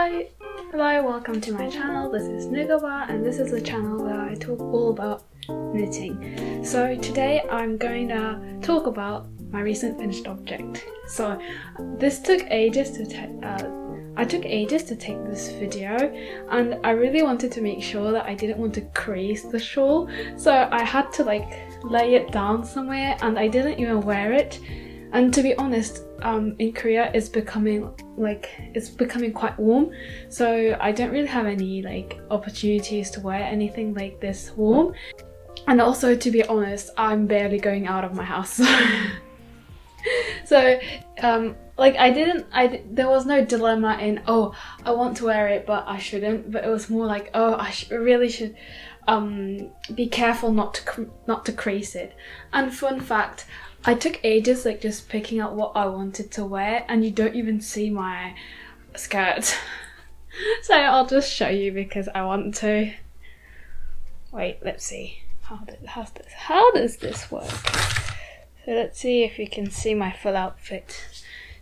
Hi! Hello, welcome to my channel. This is Nougatbar and this is a channel where I talk all about knitting. So today I'm going to talk about my recent finished object. So this took ages to take this video, and I really wanted to make sure that I didn't want to crease the shawl, so I had to lay it down somewhere, and I didn't even wear it. And to be honest, in Korea it's becoming quite warm, so I don't really have any opportunities to wear anything like this warm. And also, to be honest, I'm barely going out of my house. So there was no dilemma in, oh, I want to wear it but I shouldn't, but it was more like, oh, I really should be careful not to crease it. And fun fact, I took ages just picking out what I wanted to wear, and you don't even see my skirt. So I'll just show you because I want to. Wait, let's see. How does this work? So let's see if you can see my full outfit.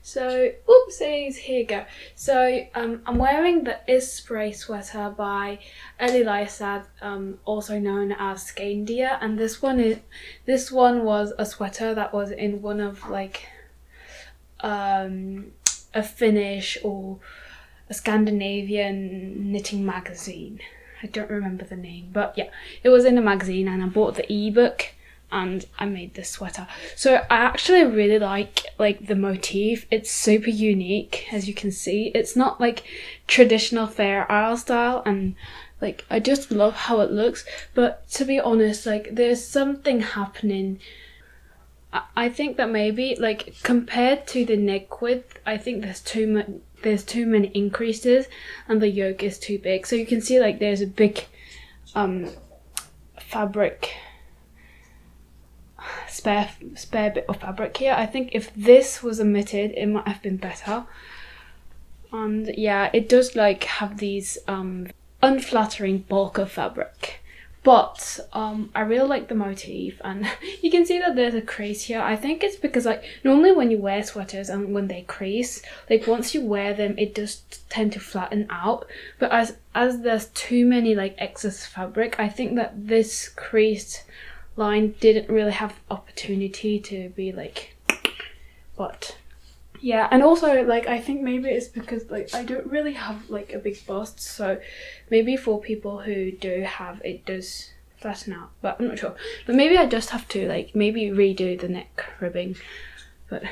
So, oopsies, here you go. So I'm wearing the Isbre sweater by Leistad, also known as Skeindeer, and this one was a sweater that was in one of a Finnish or a Scandinavian knitting magazine. I don't remember the name, but yeah, it was in a magazine, and I bought the ebook and I made this sweater. So I actually really like the motif. It's super unique, as you can see. It's not traditional Fair Isle style, and I just love how it looks. But to be honest, there's something happening. I think that maybe compared to the neck width, I think there's too many increases and the yoke is too big. So you can see there's a big fabric, spare bit of fabric here. I think if this was omitted, it might have been better. And yeah, it does have these unflattering bulk of fabric. But I really like the motif, and you can see that there's a crease here. I think it's because normally when you wear sweaters and when they crease, once you wear them it does tend to flatten out. But as there's too many excess fabric, I think that this creased line didn't really have opportunity to be but yeah. And also I think maybe it's because I don't really have a big bust, so maybe for people who do have it does flatten out, but I'm not sure. But maybe I just have to maybe redo the neck ribbing, but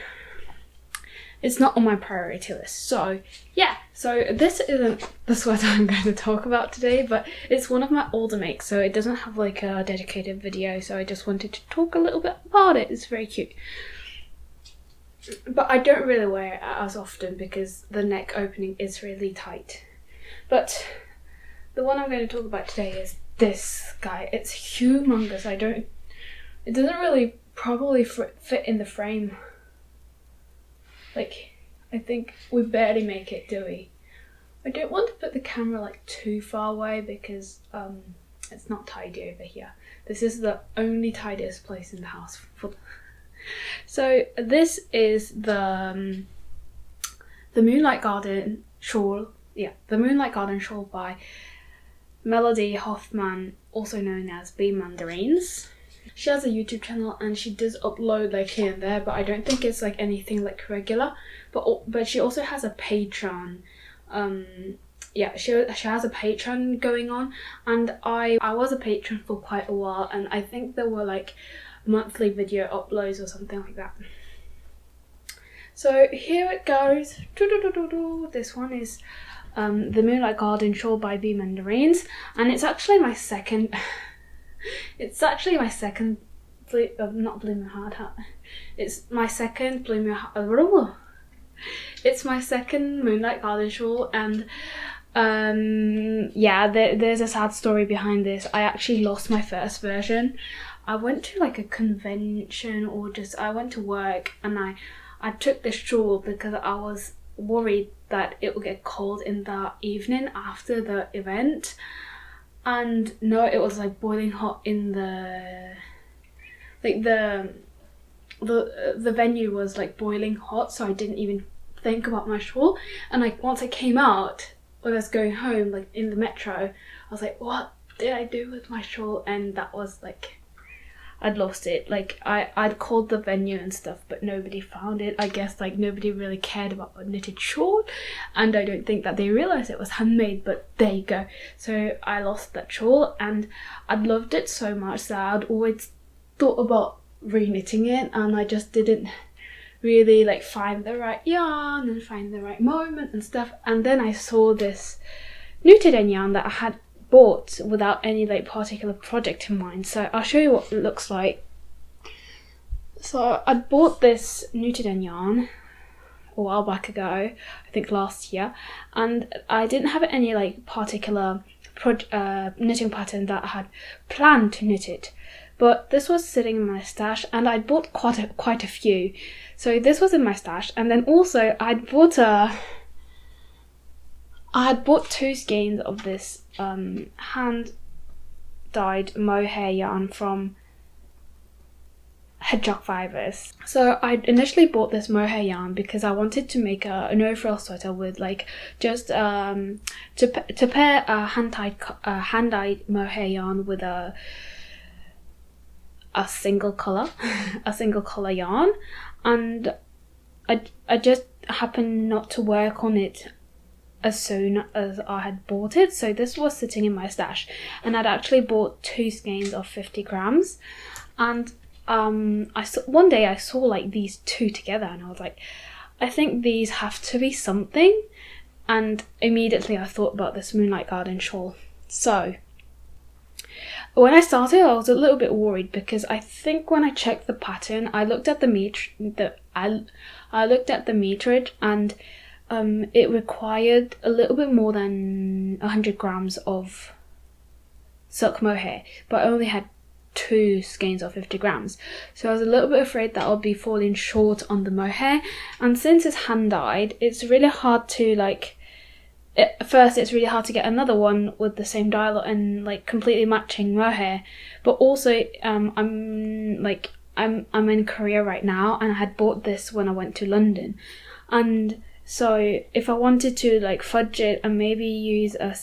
it's not on my priority list. So yeah, so this isn't the sweater I'm going to talk about today, but it's one of my older makes, so it doesn't have a dedicated video, so I just wanted to talk a little bit about it. It's very cute. But I don't really wear it as often because the neck opening is really tight. But the one I'm going to talk about today is this guy. It's humongous. It doesn't really probably fit in the frame. I think we barely make it, do we? I don't want to put the camera too far away because it's not tidy over here. This is the only tidiest place in the house. So this is the Moonlight Garden Shawl. Yeah, the Moonlight Garden Shawl by Hoffmann, also known as Mandarines. She has a YouTube channel and she does upload here and there, but I don't think it's anything regular. But she also has a Patreon. Yeah, she has a Patreon going on, and I was a patron for quite a while, and I think there were monthly video uploads or something like that. So here it goes. This one is the Moonlight Garden Shawl by Mandarines, and it's actually my second. It's actually my second. Not Blooming Hard Hat. It's my second Blooming Hard. It's my second Moonlight Garden Shawl, and yeah, there's a sad story behind this. I actually lost my first version. I went to a convention, or I went to work, and I took this shawl because I was worried that it would get cold in the evening after the event. And no, it was boiling hot in the venue was boiling hot, so I didn't even think about my shawl. And once I came out, when I was going home, like in the metro, I was like, what did I do with my shawl? And that was like, I'd lost it. Like I'd called the venue and stuff, but nobody found it. I guess like nobody really cared about a knitted shawl, and I don't think that they realised it was handmade, but there you go. So I lost that shawl, and I'd loved it so much that I'd always thought about re-knitting it, and I just didn't really like find the right yarn and find the right moment and stuff. And then I saw this Nutiden yarn that I had bought without any like particular project in mind, so I'll show you what it looks like. So I bought this Nutiden yarn a while back ago, I think last year, and I didn't have any like particular knitting pattern that I had planned to knit it, but this was sitting in my stash, and I bought quite a few. So this was in my stash, and then also I had bought 2 skeins of this hand-dyed mohair yarn from Hedgehog Fibres. So I initially bought this mohair yarn because I wanted to make a no-frill sweater with like just to pair a hand-dyed mohair yarn with a single color yarn, and I just happened not to work on it as soon as I had bought it, so this was sitting in my stash, and I'd actually bought 2 skeins of 50 grams, and one day I saw like these 2 together, and I was like, I think these have to be something, and immediately I thought about this Moonlight Garden shawl. So when I started, I was a little bit worried because I think when I checked the pattern, I looked at the meterage, and it required a little bit more than 100 grams of silk mohair, but I only had 2 skeins of 50 grams. So I was a little bit afraid that I'll be falling short on the mohair, and since it's hand-dyed, it's really hard to like, at first it's really hard to get another one with the same dye and like completely matching mohair, but also I'm in Korea right now, and I had bought this when I went to London, and so if I wanted to like fudge it and maybe use a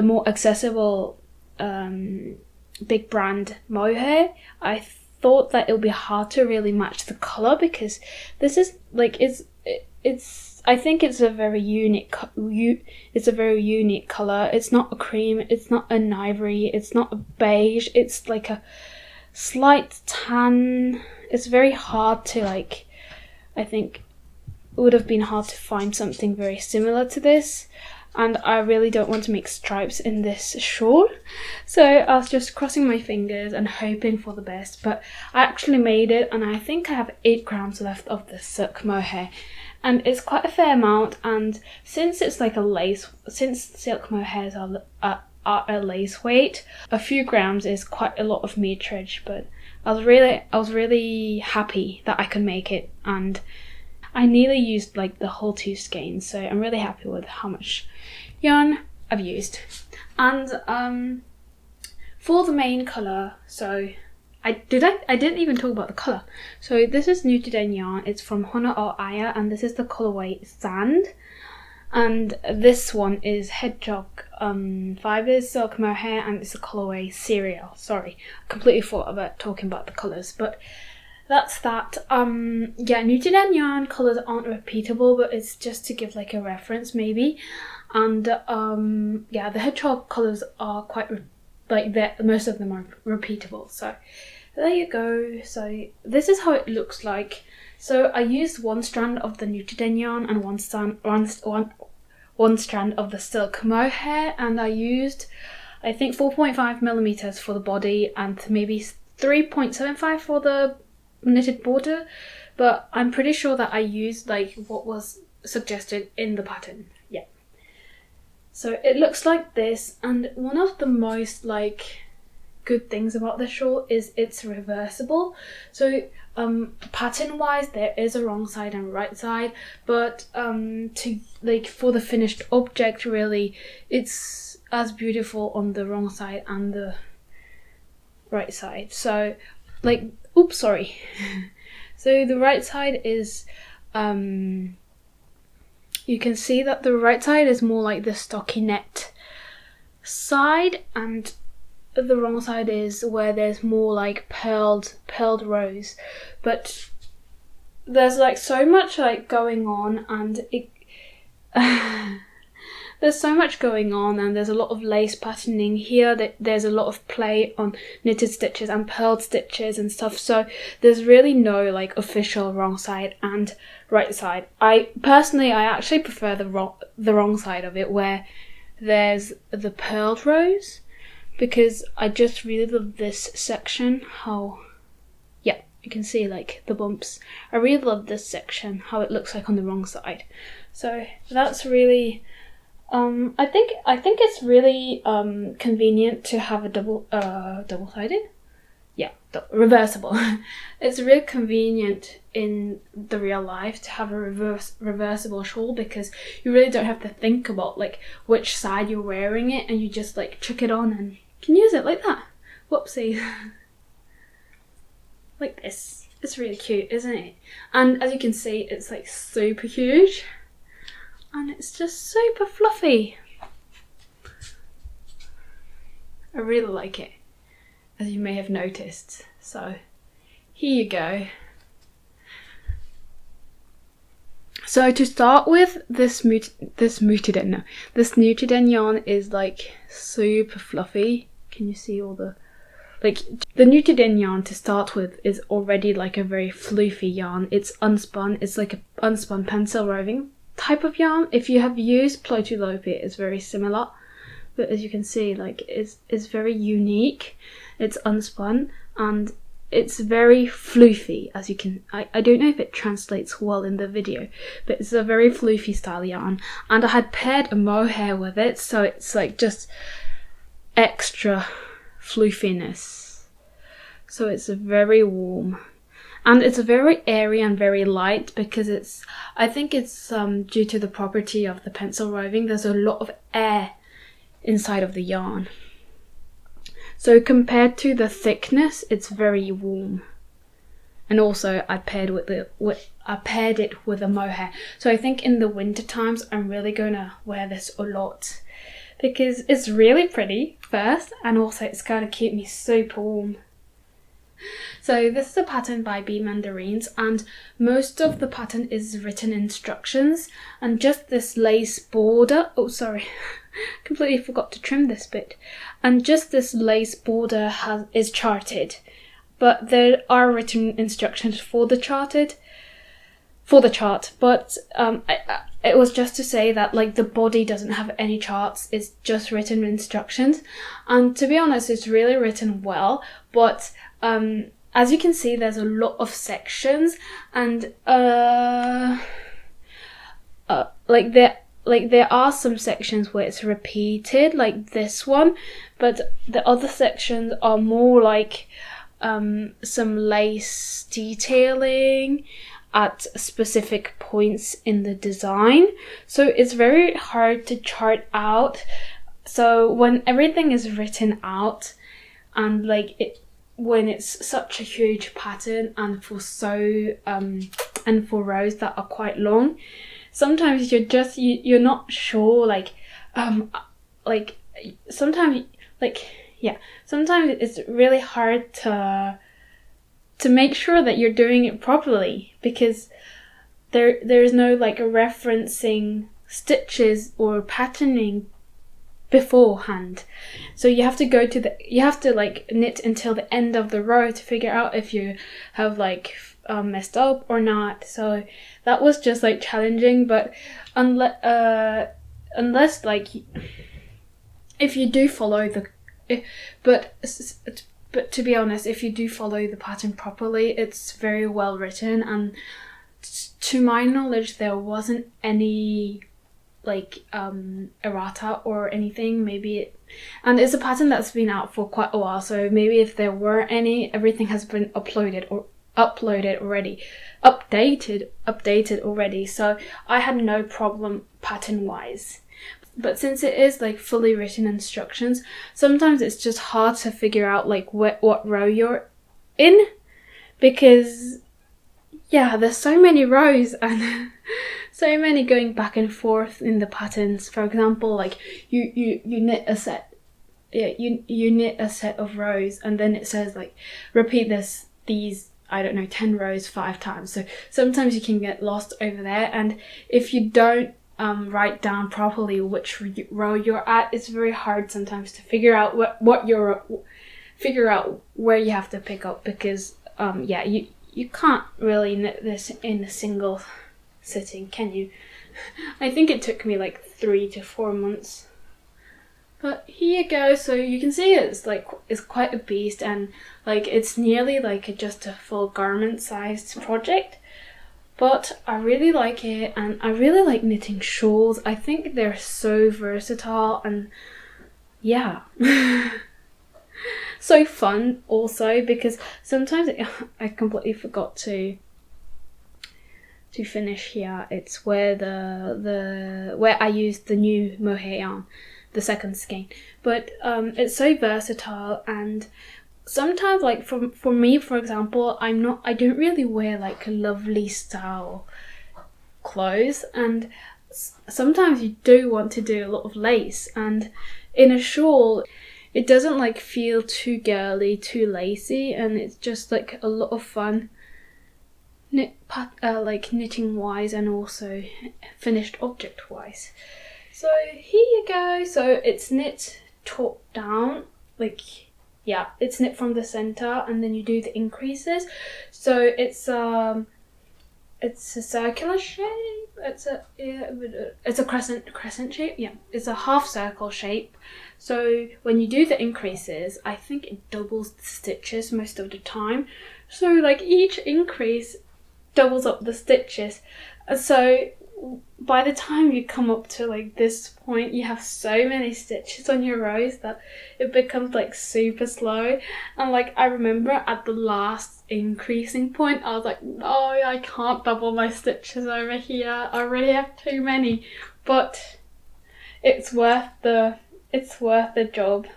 more accessible big brand mohair, I thought that it would be hard to really match the color, because this is like I think it's a very unique color. It's not a cream, it's not an ivory, it's not a beige, it's like a slight tan. It's very hard to like, I think it would have been hard to find something very similar to this, and I really don't want to make stripes in this shawl, so I was just crossing my fingers and hoping for the best. But I actually made it, and I think I have 8 grams left of the silk mohair, and it's quite a fair amount, and since it's like since silk mohairs are a lace weight, a few grams is quite a lot of meterage, but I was really happy that I could make it, and I nearly used like the whole 2 skeins, so I'm really happy with how much yarn I've used. And for the main colour, so I didn't even talk about the colour. So this is Nutiden yarn, it's from Hona or Aya, and this is the colourway Sand. And this one is Hedgehog Fibres silk mohair, and it's the colourway Cereal. Sorry, I completely forgot about talking about the colours, but that's that. Yeah, Nutiden yarn colours aren't repeatable, but it's just to give like a reference maybe. And yeah, the Hedgehog colours are quite most of them are repeatable. So there you go. So this is how it looks like. So I used 1 strand of the Nutiden yarn and one strand of the silk mohair, and I used, I think, 4.5 millimeters for the body and maybe 3.75 for the knitted border, but I'm pretty sure that I used like what was suggested in the pattern. Yeah. So it looks like this, and one of the most like good things about the shawl is it's reversible. So pattern wise there is a wrong side and right side, but to like for the finished object really it's as beautiful on the wrong side and the right side. So like, oops, sorry. So the right side is you can see that the right side is more like the stockinette side, and the wrong side is where there's more like pearled rows. But there's like so much like going on, and it there's so much going on, and there's a lot of lace patterning here. There's a lot of play on knitted stitches and pearled stitches and stuff. So there's really no like official wrong side and right side. I actually prefer the wrong side of it, where there's the pearled rows, because I just really love this section. How, yeah, you can see like the bumps. I really love this section, how it looks like on the wrong side. So that's really, I think it's really convenient to have a double-sided. Yeah, reversible. It's really convenient in the real life to have a reversible shawl, because you really don't have to think about like which side you're wearing it, and you just like chuck it on and can use it like that. Whoopsie. Like this. It's really cute, isn't it? And as you can see, it's like super huge, and it's just super fluffy. I really like it, as you may have noticed. So here you go. So to start with, this Nutiden yarn is like super fluffy. Can you see all the, like, the Nutiden yarn to start with is already like a very floofy yarn. It's unspun. It's like an unspun pencil roving type of yarn. If you have used Plotulope, it's very similar. But as you can see, like, it's very unique. It's unspun, and it's very floofy, as you can, I don't know if it translates well in the video, but it's a very floofy style yarn. And I had paired a mohair with it, so it's like just extra floofiness. So it's very warm. And it's very airy and very light, because I think it's due to the property of the pencil roving. There's a lot of air inside of the yarn. So compared to the thickness, it's very warm. And also I paired it with a mohair. So I think in the winter times I'm really gonna wear this a lot, because it's really pretty first, and also it's gonna keep me super warm. So this is a pattern by B Mandarines, and most of the pattern is written instructions, and just this lace border, oh sorry, completely forgot to trim this bit, and just this lace border is charted, but there are written instructions for the chart, but it was just to say that like the body doesn't have any charts, it's just written instructions. And to be honest, it's really written well, but as you can see, there's a lot of sections, and there are some sections where it's repeated, like this one, but the other sections are more like some lace detailing at specific points in the design. So it's very hard to chart out. So when everything is written out, and like when it's such a huge pattern, and for rows that are quite long, sometimes you're not sure, sometimes it's really hard to make sure that you're doing it properly, because there's no like referencing stitches or patterning beforehand. So you have to like knit until the end of the row to figure out if you have like messed up or not. So that was just like challenging, but unless like if you do follow but to be honest, if you do follow the pattern properly, it's very well written, and to my knowledge there wasn't any like errata or anything. And it's a pattern that's been out for quite a while, so maybe if there were any, everything has been updated already, so I had no problem pattern wise. But since it is like fully written instructions, sometimes it's just hard to figure out like what row you're in, because yeah, there's so many rows, and so many going back and forth in the patterns. For example, like you knit a set. Yeah, you knit a set of rows, and then it says like repeat these I don't know 10 rows 5 times. So sometimes you can get lost over there, and if you don't write down properly which row you're at, it's very hard sometimes to figure out figure out where you have to pick up, because you can't really knit this in a single sitting, can you? I think it took me like 3 to 4 months. But here you go. So you can see it's quite a beast, and like it's nearly like just a full garment sized project. But I really like it, and I really like knitting shawls. I think they're so versatile, and yeah. So fun also, because sometimes I completely forgot to finish here. It's where where I used the new Mohair yarn, the second skein. But it's so versatile, and sometimes like for me, for example, I don't really wear like lovely style clothes, and sometimes you do want to do a lot of lace, and in a shawl it doesn't like feel too girly, too lacy, and it's just like a lot of fun like knitting wise, and also finished object wise. So here you go. So it's knit top down, like yeah, it's knit from the center, and then you do the increases. So it's a circular shape. It's a crescent shape. Yeah, it's a half circle shape. So when you do the increases, I think it doubles the stitches most of the time. So like each increase doubles up the stitches. So by the time you come up to like this point, you have so many stitches on your rows that it becomes like super slow. And like I remember at the last increasing point, I was like, no, I can't double my stitches over here. I already have too many. But it's worth the job.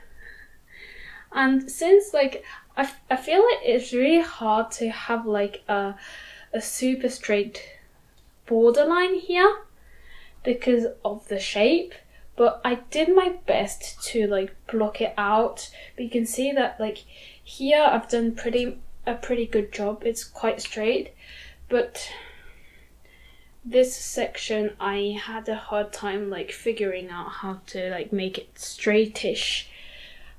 And since like I feel like it's really hard to have like a super straight borderline here because of the shape, but I did my best to like block it out. But you can see that like here I've done a pretty good job. It's quite straight, but this section I had a hard time like figuring out how to like make it straightish.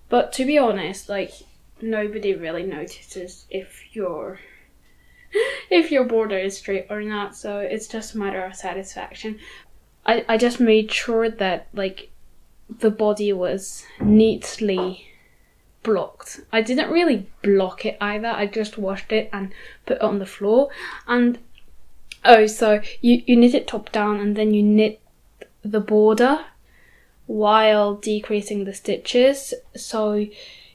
But to be honest, like nobody really notices if your border is straight or not, so it's just a matter of satisfaction. I just made sure that like the body was neatly blocked. I didn't really block it either, I just washed it and put it on the floor. And so you knit it top down, and then you knit the border while decreasing the stitches, so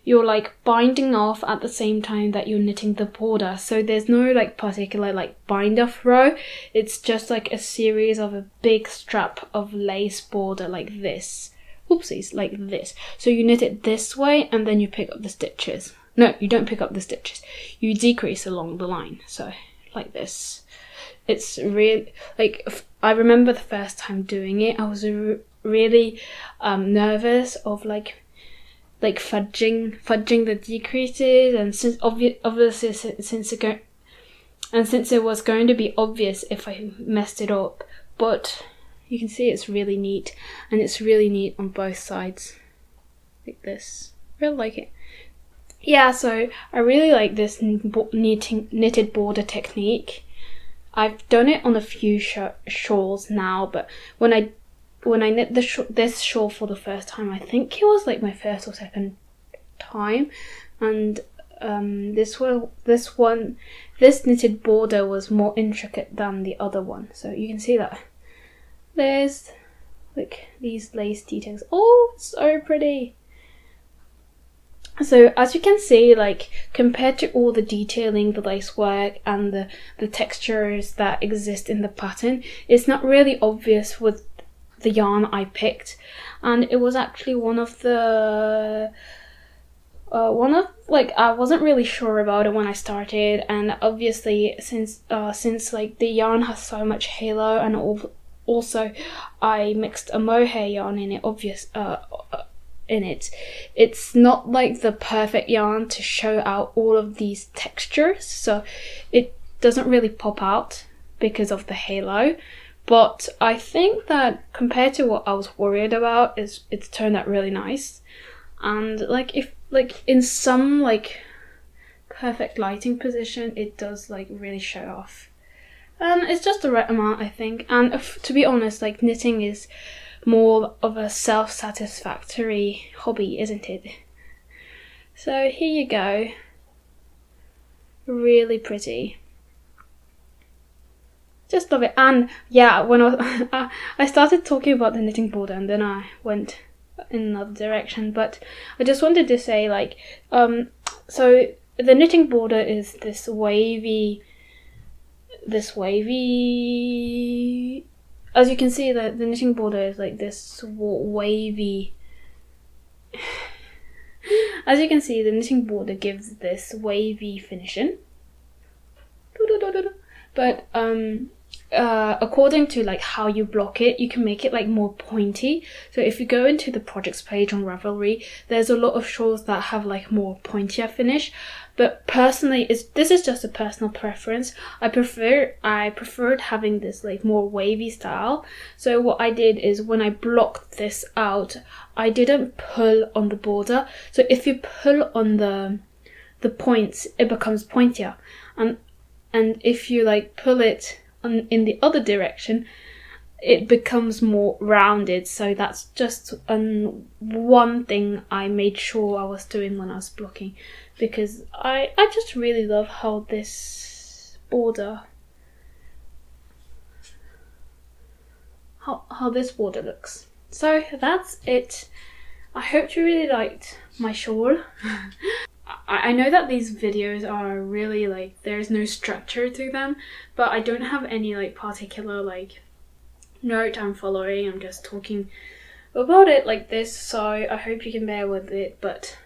you're like binding off at the same time that you're knitting the border. So there's no like particular like bind off row. It's just like a series of a big strap of lace border like this. Oopsies, like this. So you knit it this way, and then you pick up the stitches. No, you don't pick up the stitches. You decrease along the line. So like this. It's really like, I remember the first time doing it, I was really nervous of like fudging the decreases, and since obviously since it was going to be obvious if I messed it up. But you can see it's really neat, and it's really neat on both sides like this. Really like it. Yeah, so I really like this knitted border technique. I've done it on a few shawls now, but when I knit this shawl for the first time, I think it was like my first or second time, and this knitted border was more intricate than the other one. So you can see that there's like these lace details. Oh, it's so pretty. So as you can see, like compared to all the detailing, the lace work and the textures that exist in the pattern, it's not really obvious with the yarn I picked. And it was actually one of I wasn't really sure about it when I started, and obviously since like the yarn has so much halo, and also I mixed a mohair yarn in it. It's not like the perfect yarn to show out all of these textures, so it doesn't really pop out because of the halo. But I think that compared to what I was worried about, it's turned out really nice. And like if like in some like perfect lighting position, it does like really show off. And it's just the right amount, I think. And to be honest, like knitting is more of a self-satisfactory hobby, isn't it? So here you go. Really pretty. Just love it. And yeah, when I started talking about the knitting border and then I went in another direction, but I just wanted to say like so the knitting border is this wavy, as you can see, the knitting border is like this wavy. As you can see, the knitting border gives this wavy finishing. But according to like how you block it, you can make it like more pointy. So if you go into the projects page on Ravelry, there's a lot of shawls that have like more pointier finish. But personally, this is just a personal preference. I preferred having this like more wavy style. So what I did is when I blocked this out, I didn't pull on the border. So if you pull on the points, it becomes pointier. And if you like pull it in the other direction, it becomes more rounded. So that's just one thing I made sure I was doing when I was blocking, because I just really love how this border, how this border looks. So that's it. I hope you really liked my shawl. I know that these videos are really like, there's no structure to them, but I don't have any like particular like note I'm following. I'm just talking about it like this, so I hope you can bear with it. But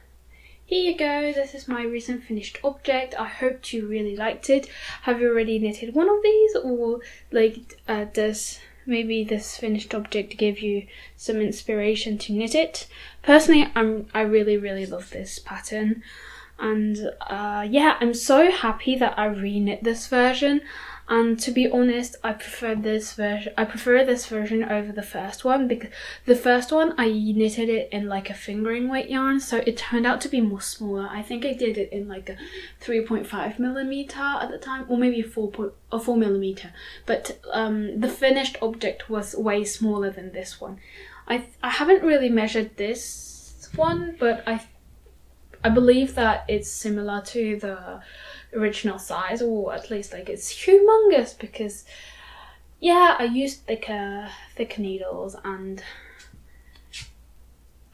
here you go, this is my recent finished object. I hope you really liked it. Have you already knitted one of these, or like does maybe this finished object give you some inspiration to knit it? Personally, I really love this pattern. And yeah, I'm so happy that I reknit this version. And to be honest, I prefer this version over the first one, because the first one I knitted it in like a fingering weight yarn, so it turned out to be more smaller. I think I did it in like a 3.5mm at the time, or maybe 4mm. But the finished object was way smaller than this one. I haven't really measured this one, but I believe that it's similar to the original size, or at least like it's humongous, because yeah, I used thicker needles, and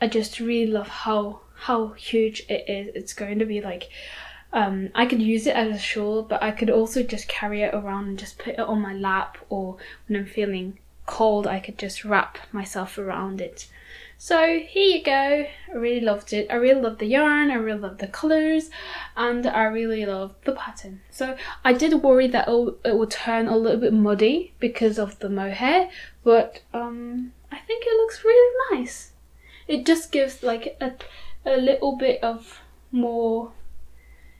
I just really love how huge it is. It's going to be like I could use it as a shawl, but I could also just carry it around and just put it on my lap, or when I'm feeling cold I could just wrap myself around it. So here you go. I really loved it. I really loved the yarn, I really loved the colours, and I really loved the pattern. So I did worry that it would turn a little bit muddy because of the mohair, but I think it looks really nice. It just gives like a little bit of more,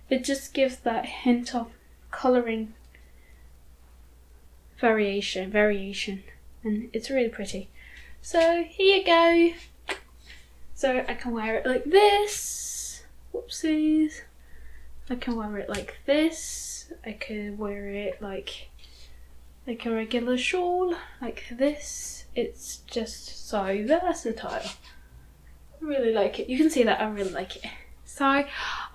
it just gives that hint of colouring variation, and it's really pretty. So here you go. So I can wear it like this. Whoopsies. I can wear it like this. I could wear it like a regular shawl, like this. It's just so versatile. I really like it. You can see that I really like it. So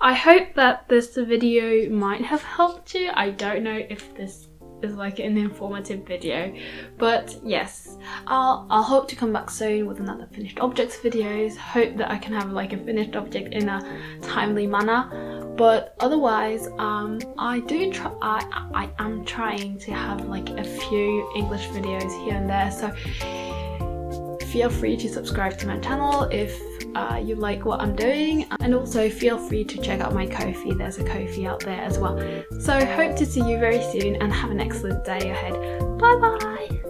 I hope that this video might have helped you. I don't know if this is like an informative video, but yes, I'll hope to come back soon with another finished objects videos. Hope that I can have like a finished object in a timely manner, but otherwise I am trying to have like a few English videos here and there, so feel free to subscribe to my channel if you like what I'm doing, and also feel free to check out my Ko-fi. There's a Ko-fi out there as well. So hope to see you very soon, and have an excellent day ahead. Bye bye!